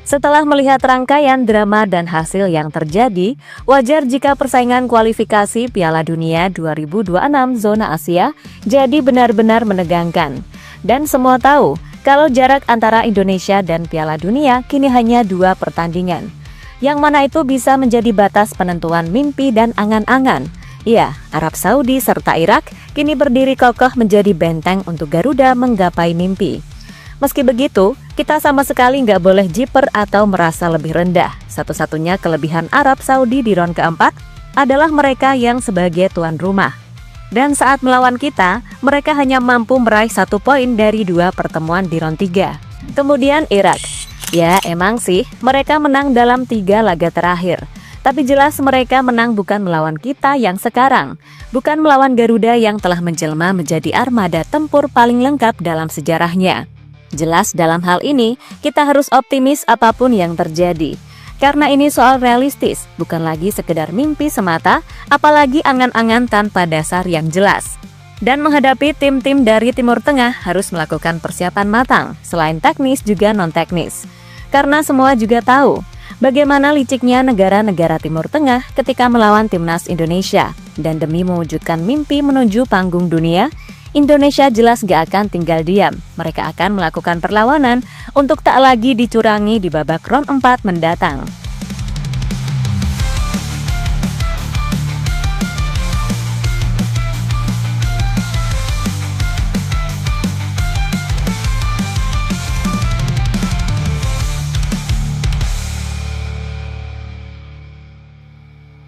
Setelah melihat rangkaian drama dan hasil yang terjadi, wajar jika persaingan kualifikasi Piala Dunia 2026 zona Asia jadi benar-benar menegangkan. Dan semua tahu kalau jarak antara Indonesia dan Piala Dunia kini hanya 2 pertandingan. Yang mana itu bisa menjadi batas penentuan mimpi dan angan-angan. Ya, Arab Saudi serta Irak kini berdiri kokoh menjadi benteng untuk Garuda menggapai mimpi. Meski begitu, kita sama sekali nggak boleh jiper atau merasa lebih rendah. Satu-satunya kelebihan Arab Saudi di round keempat adalah mereka yang sebagai tuan rumah. Dan saat melawan kita, mereka hanya mampu meraih 1 poin dari 2 pertemuan di round 3. Kemudian Irak. Ya, emang sih, mereka menang dalam 3 laga terakhir. Tapi jelas mereka menang bukan melawan kita yang sekarang. Bukan melawan Garuda yang telah menjelma menjadi armada tempur paling lengkap dalam sejarahnya. Jelas dalam hal ini, kita harus optimis apapun yang terjadi. Karena ini soal realistis, bukan lagi sekedar mimpi semata, apalagi angan-angan tanpa dasar yang jelas. Dan menghadapi tim-tim dari Timur Tengah harus melakukan persiapan matang, selain teknis juga non-teknis. Karena semua juga tahu, bagaimana liciknya negara-negara Timur Tengah ketika melawan timnas Indonesia. Dan demi mewujudkan mimpi menuju panggung dunia, Indonesia jelas gak akan tinggal diam. Mereka akan melakukan perlawanan untuk tak lagi dicurangi di babak round 4 mendatang.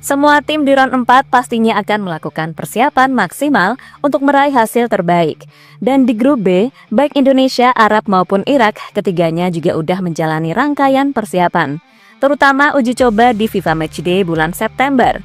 Semua tim di round 4 pastinya akan melakukan persiapan maksimal untuk meraih hasil terbaik. Dan di grup B, baik Indonesia, Arab maupun Irak, ketiganya juga udah menjalani rangkaian persiapan. Terutama uji coba di FIFA Matchday bulan September.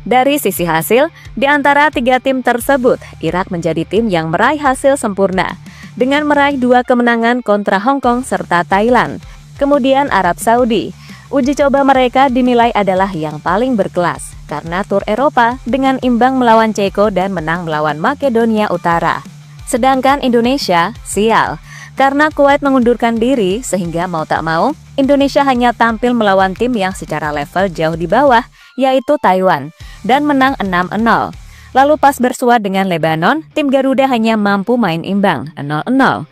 Dari sisi hasil, di antara 3 tim tersebut, Irak menjadi tim yang meraih hasil sempurna. Dengan meraih 2 kemenangan kontra Hong Kong serta Thailand. Kemudian Arab Saudi. Uji coba mereka dinilai adalah yang paling berkelas karena tur Eropa dengan imbang melawan Ceko dan menang melawan Makedonia Utara. Sedangkan Indonesia, sial, karena Kuwait mengundurkan diri sehingga mau tak mau, Indonesia hanya tampil melawan tim yang secara level jauh di bawah, yaitu Taiwan, dan menang 6-0. Lalu pas bersua dengan Lebanon, tim Garuda hanya mampu main imbang 0-0.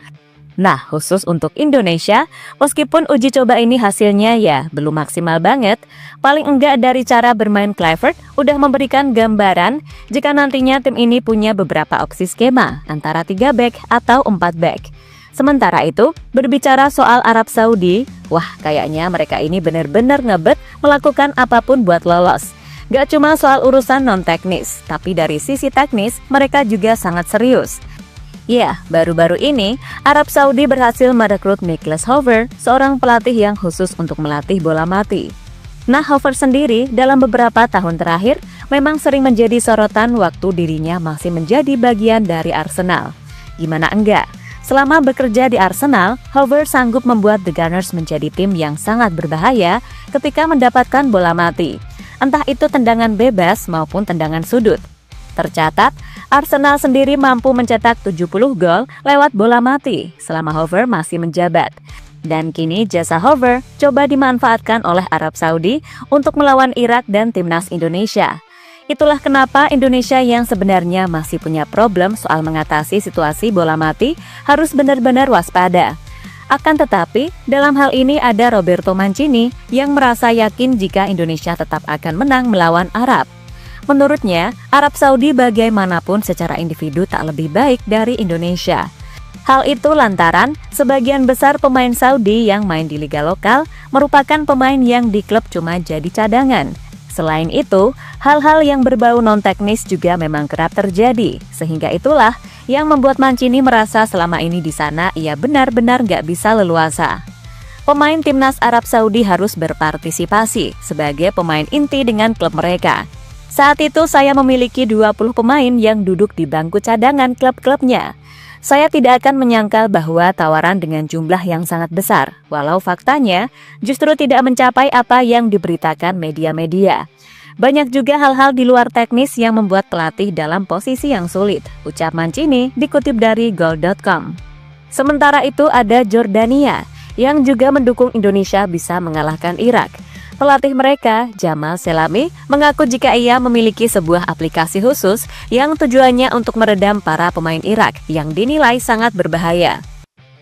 Nah, khusus untuk Indonesia, meskipun uji coba ini hasilnya ya belum maksimal banget, paling enggak dari cara bermain Kluivert udah memberikan gambaran jika nantinya tim ini punya beberapa opsi skema antara 3 back atau 4 back. Sementara itu, berbicara soal Arab Saudi, wah kayaknya mereka ini benar-benar ngebet melakukan apapun buat lolos. Gak cuma soal urusan non-teknis, tapi dari sisi teknis mereka juga sangat serius. Ya, baru-baru ini, Arab Saudi berhasil merekrut Miklas Hover, seorang pelatih yang khusus untuk melatih bola mati. Nah, Hover sendiri dalam beberapa tahun terakhir memang sering menjadi sorotan waktu dirinya masih menjadi bagian dari Arsenal. Gimana enggak? Selama bekerja di Arsenal, Hover sanggup membuat The Gunners menjadi tim yang sangat berbahaya ketika mendapatkan bola mati. Entah itu tendangan bebas maupun tendangan sudut. Tercatat, Arsenal sendiri mampu mencetak 70 gol lewat bola mati selama Hover masih menjabat. Dan kini jasa Hover coba dimanfaatkan oleh Arab Saudi untuk melawan Irak dan timnas Indonesia. Itulah kenapa Indonesia yang sebenarnya masih punya problem soal mengatasi situasi bola mati harus benar-benar waspada. Akan tetapi, dalam hal ini ada Roberto Mancini yang merasa yakin jika Indonesia tetap akan menang melawan Arab. Menurutnya, Arab Saudi bagaimanapun secara individu tak lebih baik dari Indonesia. Hal itu lantaran sebagian besar pemain Saudi yang main di liga lokal merupakan pemain yang di klub cuma jadi cadangan. Selain itu, hal-hal yang berbau non-teknis juga memang kerap terjadi, sehingga itulah yang membuat Mancini merasa selama ini di sana ia benar-benar gak bisa leluasa. Pemain timnas Arab Saudi harus berpartisipasi sebagai pemain inti dengan klub mereka. Saat itu saya memiliki 20 pemain yang duduk di bangku cadangan klub-klubnya. Saya tidak akan menyangkal bahwa tawaran dengan jumlah yang sangat besar, walau faktanya justru tidak mencapai apa yang diberitakan media-media. Banyak juga hal-hal di luar teknis yang membuat pelatih dalam posisi yang sulit, ucap Mancini dikutip dari Goal.com. Sementara itu ada Jordania. yang juga mendukung Indonesia bisa mengalahkan Irak. Pelatih mereka, Jamal Selami, mengaku jika ia memiliki sebuah aplikasi khusus yang tujuannya untuk meredam para pemain Irak yang dinilai sangat berbahaya.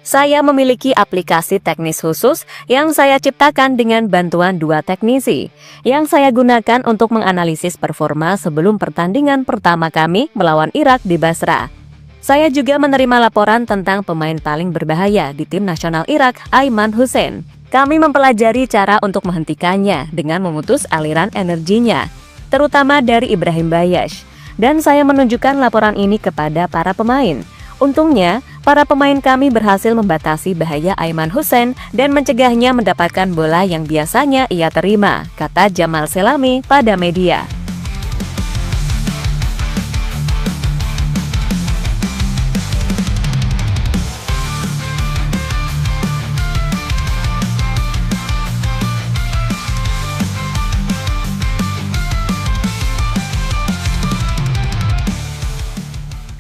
Saya memiliki aplikasi teknis khusus yang saya ciptakan dengan bantuan 2 teknisi, yang saya gunakan untuk menganalisis performa sebelum pertandingan pertama kami melawan Irak di Basra. Saya juga menerima laporan tentang pemain paling berbahaya di tim nasional Irak, Aiman Hussein. Kami mempelajari cara untuk menghentikannya dengan memutus aliran energinya, terutama dari Ibrahim Bayash. Dan saya menunjukkan laporan ini kepada para pemain. Untungnya, para pemain kami berhasil membatasi bahaya Aiman Hussein dan mencegahnya mendapatkan bola yang biasanya ia terima, kata Jamal Selami pada media.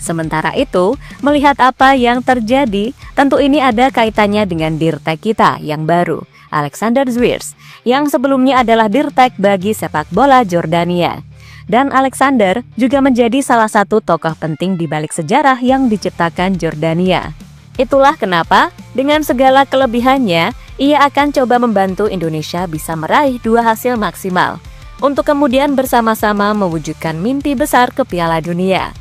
Sementara itu, melihat apa yang terjadi, tentu ini ada kaitannya dengan Dirtek kita yang baru, Alexander Zwiers, yang sebelumnya adalah Dirtek bagi sepak bola Jordania. Dan Alexander juga menjadi salah satu tokoh penting di balik sejarah yang diciptakan Jordania. Itulah kenapa, dengan segala kelebihannya, ia akan coba membantu Indonesia bisa meraih 2 hasil maksimal, untuk kemudian bersama-sama mewujudkan mimpi besar ke Piala Dunia.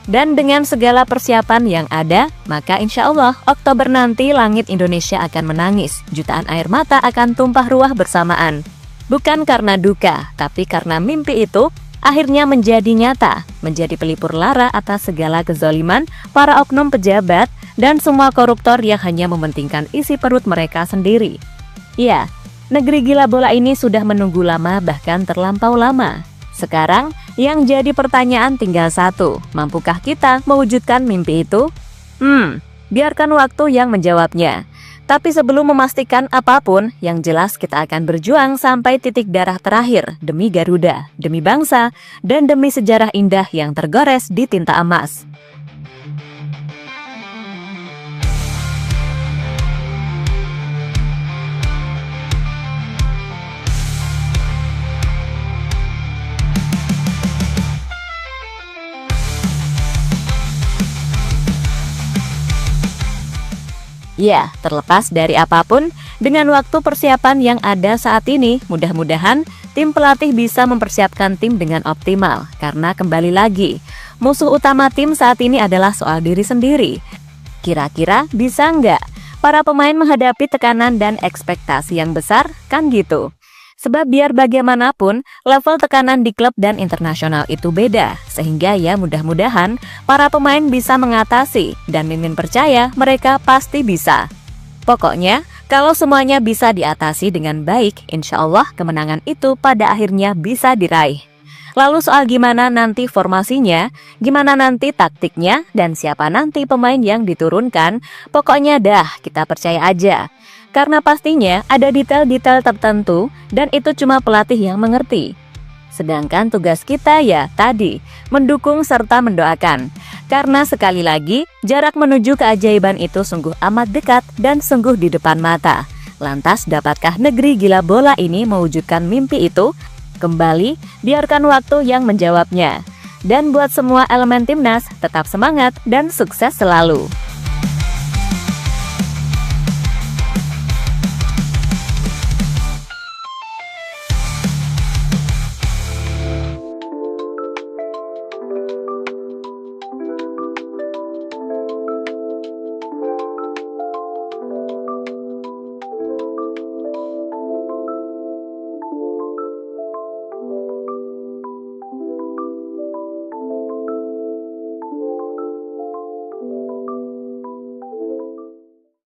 Dan dengan segala persiapan yang ada, maka insya Allah Oktober nanti langit Indonesia akan menangis, jutaan air mata akan tumpah ruah bersamaan. Bukan karena duka, tapi karena mimpi itu akhirnya menjadi nyata, menjadi pelipur lara atas segala kezaliman para oknum pejabat dan semua koruptor yang hanya mementingkan isi perut mereka sendiri. Ya, negeri gila bola ini sudah menunggu lama, bahkan terlampau lama. Sekarang, yang jadi pertanyaan tinggal satu, mampukah kita mewujudkan mimpi itu? Biarkan waktu yang menjawabnya. Tapi sebelum memastikan apapun, yang jelas kita akan berjuang sampai titik darah terakhir demi Garuda, demi bangsa, dan demi sejarah indah yang tergores di tinta emas. Ya, terlepas dari apapun, dengan waktu persiapan yang ada saat ini, mudah-mudahan tim pelatih bisa mempersiapkan tim dengan optimal. Karena kembali lagi, musuh utama tim saat ini adalah soal diri sendiri. Kira-kira bisa nggak para pemain menghadapi tekanan dan ekspektasi yang besar? Kan gitu. Sebab biar bagaimanapun, level tekanan di klub dan internasional itu beda, sehingga ya mudah-mudahan para pemain bisa mengatasi, dan Mimin percaya mereka pasti bisa. Pokoknya, kalau semuanya bisa diatasi dengan baik, insya Allah kemenangan itu pada akhirnya bisa diraih. Lalu soal gimana nanti formasinya, gimana nanti taktiknya, dan siapa nanti pemain yang diturunkan, pokoknya dah kita percaya aja. Karena pastinya ada detail-detail tertentu dan itu cuma pelatih yang mengerti. Sedangkan tugas kita ya tadi, mendukung serta mendoakan. Karena sekali lagi, jarak menuju keajaiban itu sungguh amat dekat dan sungguh di depan mata. Lantas dapatkah negeri gila bola ini mewujudkan mimpi itu? Kembali, biarkan waktu yang menjawabnya. Dan buat semua elemen timnas, tetap semangat dan sukses selalu.